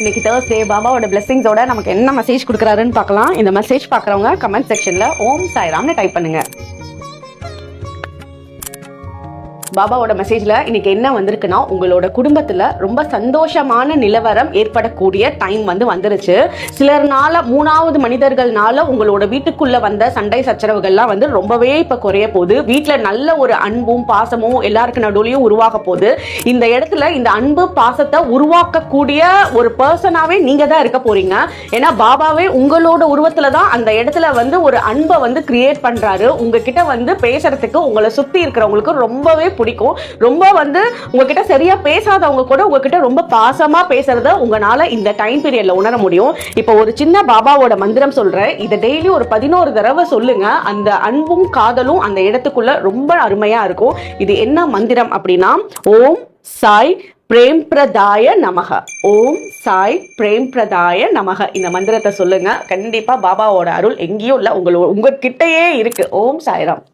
இன்னைக்கு Thursday பாபாவோட பிளெஸிங்ஸோட நமக்கு என்ன மெசேஜ் கொடுக்குறாருன்னு பார்க்கலாம். இந்த மெசேஜ் பார்க்குறவங்க கமெண்ட் செக்ஷன்ல ஓம் சாய்ராம்னு டைப் பண்ணுங்க. பாபாவோட மெசேஜ்ல இன்னைக்கு என்ன வந்திருக்குன்னா, உங்களோட குடும்பத்துல ரொம்ப சந்தோஷமான நிலவரம் ஏற்படக்கூடிய டைம் வந்துருச்சு. சிலர்னால மூணாவது மனிதர்கள்னால உங்களோட வீட்டுக்குள்ள வந்த சண்டை சச்சரவுகள்லாம் ரொம்பவே இப்ப குறைய போகுது. வீட்டுல நல்ல ஒரு அன்பும் பாசமும் எல்லாருக்கு நடுவுலயும் உருவாக போகுது. இந்த இடத்துல இந்த அன்பு பாசத்தை உருவாக்கக்கூடிய ஒரு பர்சனாவே நீங்க தான் இருக்க போறீங்க. ஏன்னா பாபாவே உங்களோட உருவத்துல தான் அந்த இடத்துல ஒரு அன்பை கிரியேட் பண்றாரு. உங்ககிட்ட பேசுறதுக்கு உங்களை சுத்தி இருக்கிறவங்களுக்கு ரொம்பவே பிடிக்கும். ரொம்ப உங்ககிட்ட சரியா பேசாதவங்க கூட உங்ககிட்ட ரொம்ப பாசமா பேசுறத உங்களால இந்த டைம் பீரியட்ல உணர முடியும். இப்போ ஒரு சின்ன பாபாவோட மந்திரம் சொல்றேன். இதை டெய்லி ஒரு 11 தடவை சொல்லுங்க. அந்த அன்பும் காதலும் அந்த இடத்துக்குள்ள ரொம்ப அருமையா இருக்கும். இது என்ன மந்திரம் அப்படின்னா, ஓம் சாய் பிரேம் பிரதாய நமக. ஓம் சாய் பிரேம் பிரதாய நமக. இந்த மந்திரத்தை சொல்லுங்க. கண்டிப்பா பாபாவோட அருள் எங்கேயும் இல்ல, உங்ககிட்டயே இருக்கு. ஓம் சாய்ராம்.